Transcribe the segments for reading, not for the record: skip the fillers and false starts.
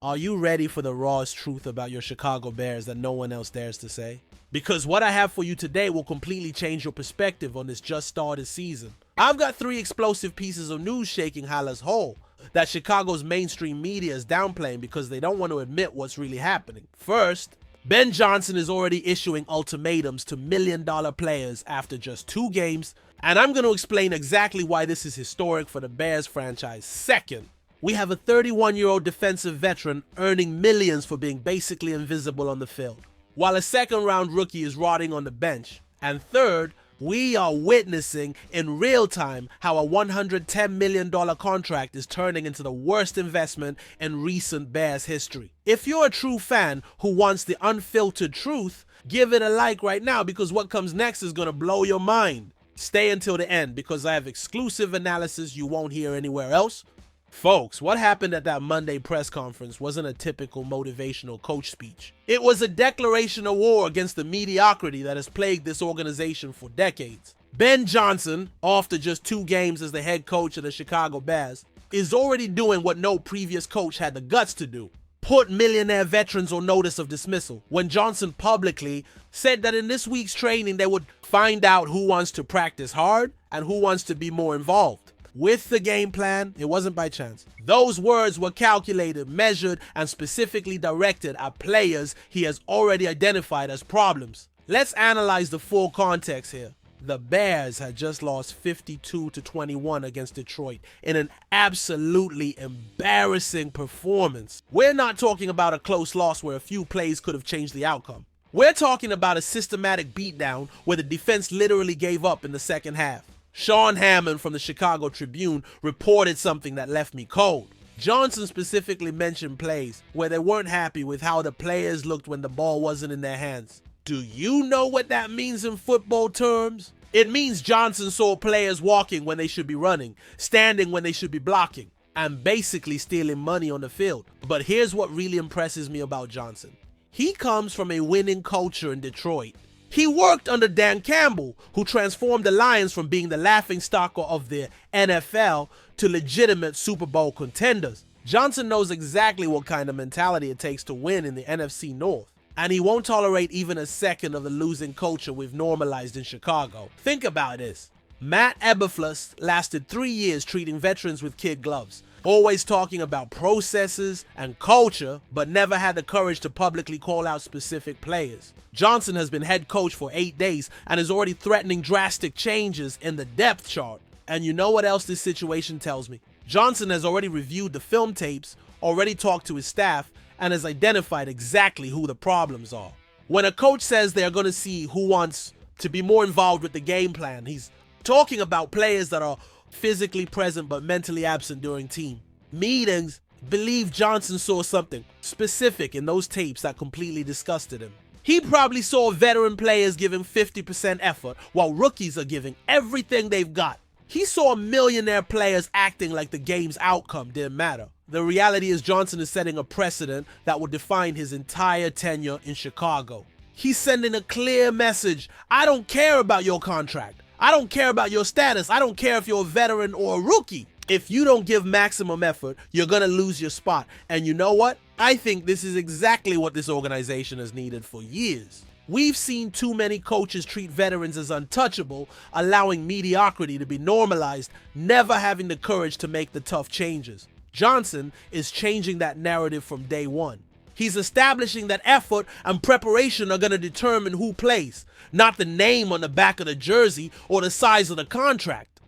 Are you ready for the rawest truth about your Chicago Bears that no one else dares to say? Because what I have for you today will completely change your perspective on this just started season. I've got 3 explosive pieces of news shaking Haller's whole that Chicago's mainstream media is downplaying because they don't want to admit what's really happening. First, Ben Johnson is already issuing ultimatums to million-dollar players after just 2 games, and I'm going to explain exactly why this is historic for the Bears franchise. Second, we have a 31-year-old defensive veteran earning millions for being basically invisible on the field, while a second-round rookie is rotting on the bench. And third, we are witnessing in real time how a $110 million contract is turning into the worst investment in recent Bears history. If you're a true fan who wants the unfiltered truth, give it a like right now because what comes next is going to blow your mind. Stay until the end because I have exclusive analysis you won't hear anywhere else. Folks, what happened at that Monday press conference wasn't a typical motivational coach speech. It was a declaration of war against the mediocrity that has plagued this organization for decades. Ben Johnson, after just 2 games as the head coach of the Chicago Bears, is already doing what no previous coach had the guts to do: put millionaire veterans on notice of dismissal, when Johnson publicly said that in this week's training they would find out who wants to practice hard and who wants to be more involved with the game plan. It wasn't by chance. Those words were calculated, measured, and specifically directed at players he has already identified as problems. Let's analyze the full context here. The Bears had just lost 52-21 against Detroit in an absolutely embarrassing performance. We're not talking about a close loss where a few plays could have changed the outcome. We're talking about a systematic beatdown where the defense literally gave up in the second half. Sean Hammond from the Chicago Tribune reported something that left me cold. Johnson specifically mentioned plays where they weren't happy with how the players looked when the ball wasn't in their hands. Do you know what that means in football terms? It means Johnson saw players walking when they should be running, standing when they should be blocking, and basically stealing money on the field. But here's what really impresses me about Johnson. He comes from a winning culture in Detroit. He worked under Dan Campbell, who transformed the Lions from being the laughingstock of the NFL to legitimate Super Bowl contenders. Johnson knows exactly what kind of mentality it takes to win in the NFC North, and he won't tolerate even a second of the losing culture we've normalized in Chicago. Think about this. Matt Eberflus lasted 3 years treating veterans with kid gloves, always talking about processes and culture, but never had the courage to publicly call out specific players. Johnson has been head coach for 8 days and is already threatening drastic changes in the depth chart. And you know what else this situation tells me? Johnson has already reviewed the film tapes, already talked to his staff, and has identified exactly who the problems are. When a coach says they're going to see who wants to be more involved with the game plan, he's talking about players that are physically present but mentally absent during team meetings. Believe Johnson saw something specific in those tapes that completely disgusted him. He probably saw veteran players giving 50% effort while rookies are giving everything they've got. He saw millionaire players acting like the game's outcome didn't matter. The reality is Johnson is setting a precedent that will define his entire tenure in Chicago. He's sending a clear message. I don't care about your contract. I don't care about your status. I don't care if you're a veteran or a rookie. If you don't give maximum effort, you're going to lose your spot. And you know what? I think this is exactly what this organization has needed for years. We've seen too many coaches treat veterans as untouchable, allowing mediocrity to be normalized, never having the courage to make the tough changes. Johnson is changing that narrative from day one. He's establishing that effort and preparation are going to determine who plays, not the name on the back of the jersey or the size of the contract.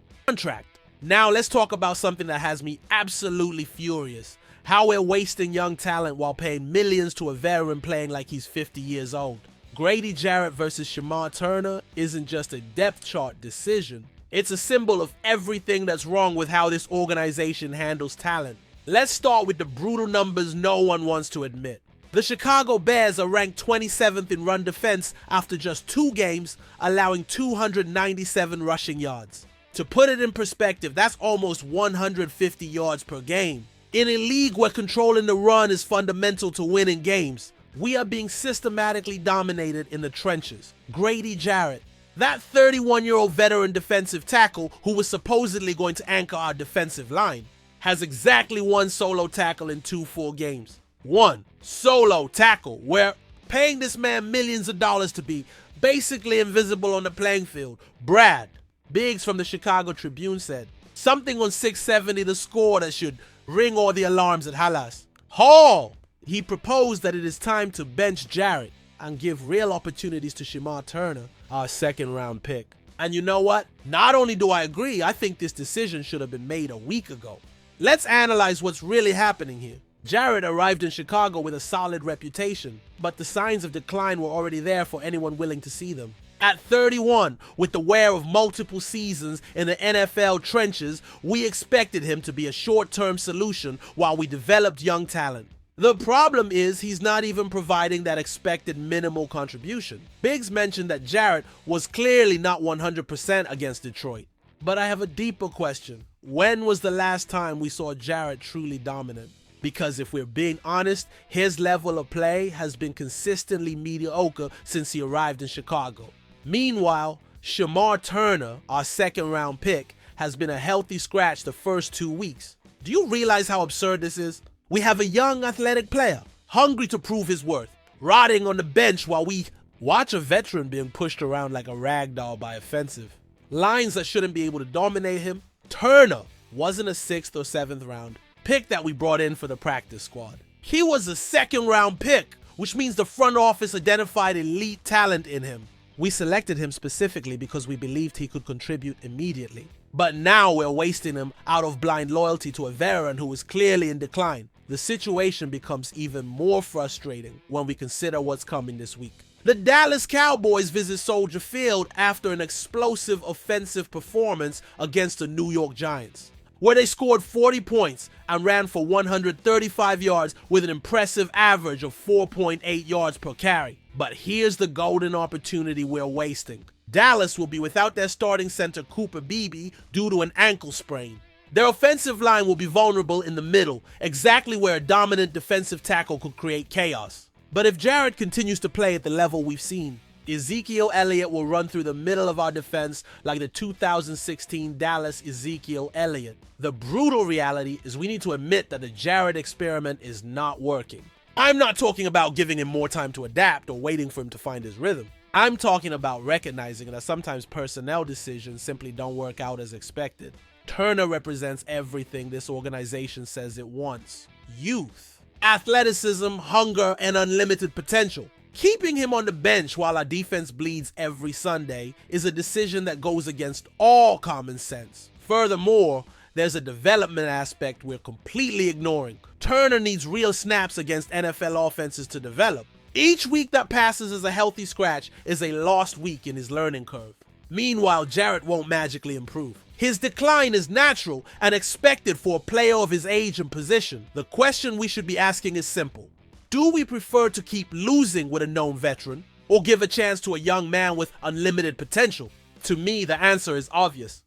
Now let's talk about something that has me absolutely furious. How we're wasting young talent while paying millions to a veteran playing like he's 50 years old. Grady Jarrett versus Shamar Turner isn't just a depth chart decision. It's a symbol of everything that's wrong with how this organization handles talent. Let's start with the brutal numbers no one wants to admit. The Chicago Bears are ranked 27th in run defense after just 2 games, allowing 297 rushing yards. To put it in perspective, that's almost 150 yards per game. In a league where controlling the run is fundamental to winning games, we are being systematically dominated in the trenches. Grady Jarrett, that 31-year-old veteran defensive tackle who was supposedly going to anchor our defensive line, has exactly 1 solo tackle in 2 full games. One, solo tackle. We're paying this man millions of dollars to be basically invisible on the playing field. Brad Biggs from the Chicago Tribune said, something on 670 to score that should ring all the alarms at Halas. Hall, he proposed that it is time to bench Jarrett and give real opportunities to Shamar Turner, our second round pick. And you know what? Not only do I agree, I think this decision should have been made a week ago. Let's analyze what's really happening here. Jarrett arrived in Chicago with a solid reputation, but the signs of decline were already there for anyone willing to see them. At 31, with the wear of multiple seasons in the NFL trenches, we expected him to be a short-term solution while we developed young talent. The problem is he's not even providing that expected minimal contribution. Biggs mentioned that Jarrett was clearly not 100% against Detroit. But I have a deeper question. When was the last time we saw Jarrett truly dominant? Because if we're being honest, his level of play has been consistently mediocre since he arrived in Chicago. Meanwhile, Shamar Turner, our second round pick, has been a healthy scratch the first 2 weeks. Do you realize how absurd this is? We have a young athletic player, hungry to prove his worth, rotting on the bench while we watch a veteran being pushed around like a rag doll by offensive lines that shouldn't be able to dominate him. Turner wasn't a 6th or 7th round pick that we brought in for the practice squad. He was a second round pick, which means the front office identified elite talent in him. We selected him specifically because we believed he could contribute immediately. But now we're wasting him out of blind loyalty to a veteran who is clearly in decline. The situation becomes even more frustrating when we consider what's coming this week. The Dallas Cowboys visit Soldier Field after an explosive offensive performance against the New York Giants, where they scored 40 points and ran for 135 yards with an impressive average of 4.8 yards per carry. But here's the golden opportunity we're wasting. Dallas will be without their starting center Cooper Beebe due to an ankle sprain. Their offensive line will be vulnerable in the middle, exactly where a dominant defensive tackle could create chaos. But if Jarrett continues to play at the level we've seen, Ezekiel Elliott will run through the middle of our defense like the 2016 Dallas Ezekiel Elliott. The brutal reality is we need to admit that the Jarrett experiment is not working. I'm not talking about giving him more time to adapt or waiting for him to find his rhythm. I'm talking about recognizing that sometimes personnel decisions simply don't work out as expected. Turner represents everything this organization says it wants: youth, athleticism, hunger, and unlimited potential. Keeping him on the bench while our defense bleeds every Sunday is a decision that goes against all common sense. Furthermore, there's a development aspect we're completely ignoring. Turner needs real snaps against NFL offenses to develop. Each week that passes as a healthy scratch is a lost week in his learning curve. Meanwhile, Jarrett won't magically improve. His decline is natural and expected for a player of his age and position. The question we should be asking is simple. Do we prefer to keep losing with a known veteran or give a chance to a young man with unlimited potential? To me, the answer is obvious.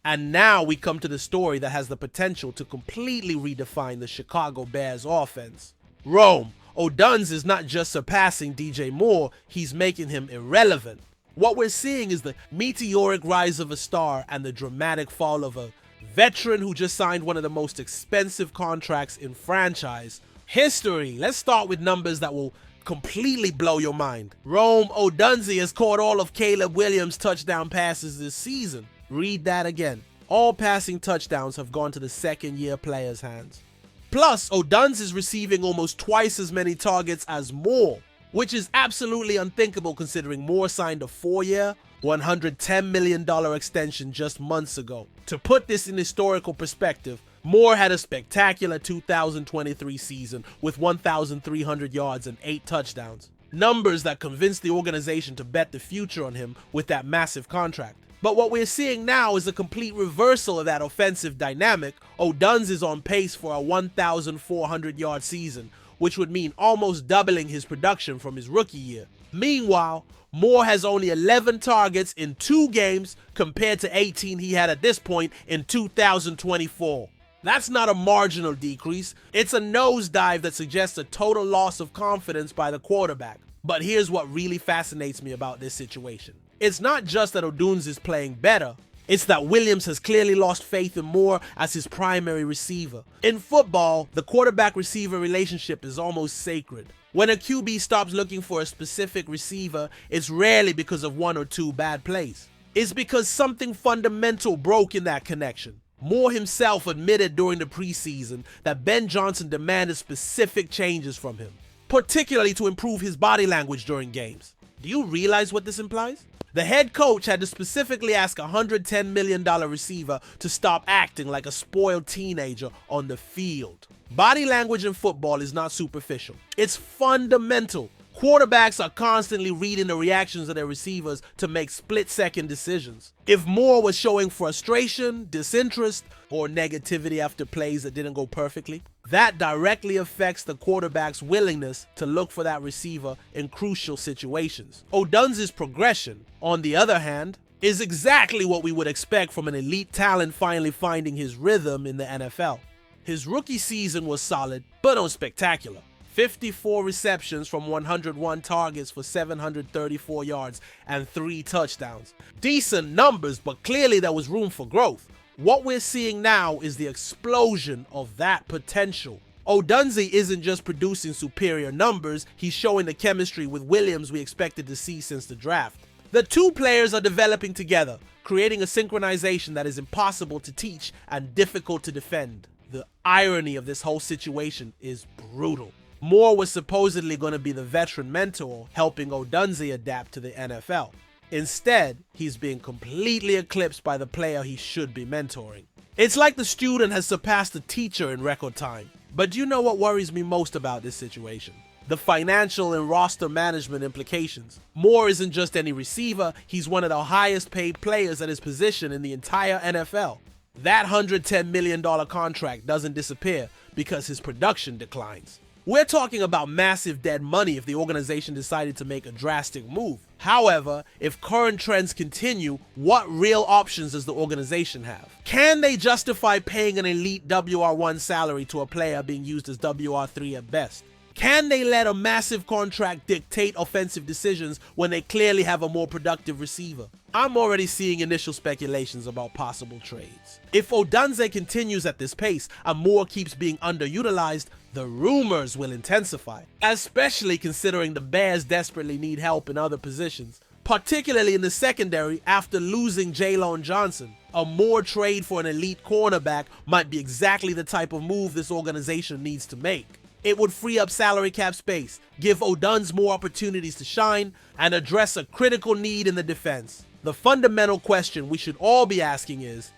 And now we come to the story that has the potential to completely redefine the Chicago Bears offense. Rome, Odunze is not just surpassing DJ Moore, he's making him irrelevant. What we're seeing is the meteoric rise of a star and the dramatic fall of a veteran who just signed one of the most expensive contracts in franchise history. Let's start with numbers that will completely blow your mind. Rome Odunze has caught all of Caleb Williams' touchdown passes this season. Read that again. All passing touchdowns have gone to the second-year player's hands. Plus, Odunze is receiving almost twice as many targets as Moore, which is absolutely unthinkable considering Moore signed a 4-year, $110 million extension just months ago. To put this in historical perspective, Moore had a spectacular 2023 season with 1,300 yards and 8 touchdowns. Numbers that convinced the organization to bet the future on him with that massive contract. But what we're seeing now is a complete reversal of that offensive dynamic. Odunze is on pace for a 1,400-yard season, which would mean almost doubling his production from his rookie year. Meanwhile, Moore has only 11 targets in 2 games compared to 18 he had at this point in 2024. That's not a marginal decrease, it's a nosedive that suggests a total loss of confidence by the quarterback. But here's what really fascinates me about this situation. It's not just that Odunze is playing better, It's that Williams has clearly lost faith in Moore as his primary receiver. In football, the quarterback-receiver relationship is almost sacred. When a QB stops looking for a specific receiver, it's rarely because of one or two bad plays. It's because something fundamental broke in that connection. Moore himself admitted during the preseason that Ben Johnson demanded specific changes from him, particularly to improve his body language during games. Do you realize what this implies? The head coach had to specifically ask a $110 million receiver to stop acting like a spoiled teenager on the field. Body language in football is not superficial. It's fundamental. Quarterbacks are constantly reading the reactions of their receivers to make split-second decisions. If Moore was showing frustration, disinterest, or negativity after plays that didn't go perfectly, that directly affects the quarterback's willingness to look for that receiver in crucial situations. Odunze's progression, on the other hand, is exactly what we would expect from an elite talent finally finding his rhythm in the NFL. His rookie season was solid, but unspectacular. 54 receptions from 101 targets for 734 yards and 3 touchdowns. Decent numbers, but clearly there was room for growth. What we're seeing now is the explosion of that potential. Odunze isn't just producing superior numbers, he's showing the chemistry with Williams we expected to see since the draft. The two players are developing together, creating a synchronization that is impossible to teach and difficult to defend. The irony of this whole situation is brutal. Moore was supposedly going to be the veteran mentor, helping Odunze adapt to the NFL. Instead, he's being completely eclipsed by the player he should be mentoring. It's like the student has surpassed the teacher in record time. But do you know what worries me most about this situation? The financial and roster management implications. Moore isn't just any receiver, he's one of the highest paid players at his position in the entire NFL. That $110 million contract doesn't disappear because his production declines. We're talking about massive dead money if the organization decided to make a drastic move. However, if current trends continue, what real options does the organization have? Can they justify paying an elite WR1 salary to a player being used as WR3 at best? Can they let a massive contract dictate offensive decisions when they clearly have a more productive receiver? I'm already seeing initial speculations about possible trades. If Odunze continues at this pace and Moore keeps being underutilized, the rumors will intensify, especially considering the Bears desperately need help in other positions, particularly in the secondary after losing Jaylon Johnson. A Moore trade for an elite cornerback might be exactly the type of move this organization needs to make. It would free up salary cap space, give Odunze more opportunities to shine, and address a critical need in the defense. The fundamental question we should all be asking is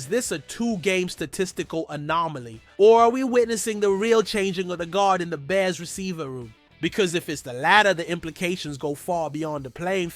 this a two-game statistical anomaly, or are we witnessing the real changing of the guard in the Bears receiver room? Because if it's the latter, the implications go far beyond the playing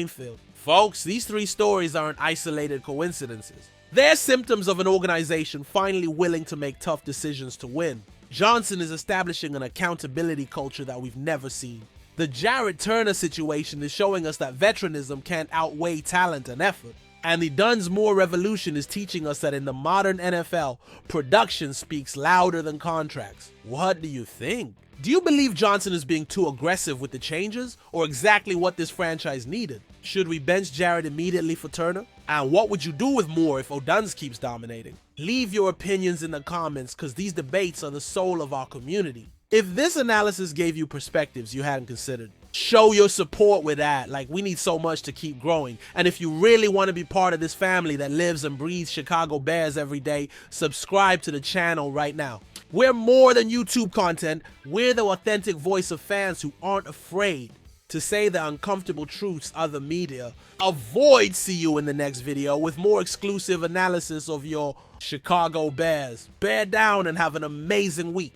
field. Folks, these three stories aren't isolated coincidences. They're symptoms of an organization finally willing to make tough decisions to win. Johnson is establishing an accountability culture that we've never seen. The Jarrett Turner situation is showing us that veteranism can't outweigh talent and effort. And the Duns-Moore revolution is teaching us that in the modern NFL, production speaks louder than contracts. What do you think? Do you believe Johnson is being too aggressive with the changes, or exactly what this franchise needed? Should we bench Jarrett immediately for Turner? And what would you do with Moore if Odunze keeps dominating? Leave your opinions in the comments, because these debates are the soul of our community. If this analysis gave you perspectives you hadn't considered, show your support with that. Like, we need so much to keep growing. And if you really want to be part of this family that lives and breathes Chicago Bears every day, subscribe to the channel right now. We're more than YouTube content. We're the authentic voice of fans who aren't afraid to say the uncomfortable truths other media avoid. See you in the next video with more exclusive analysis of your Chicago Bears. Bear down and have an amazing week.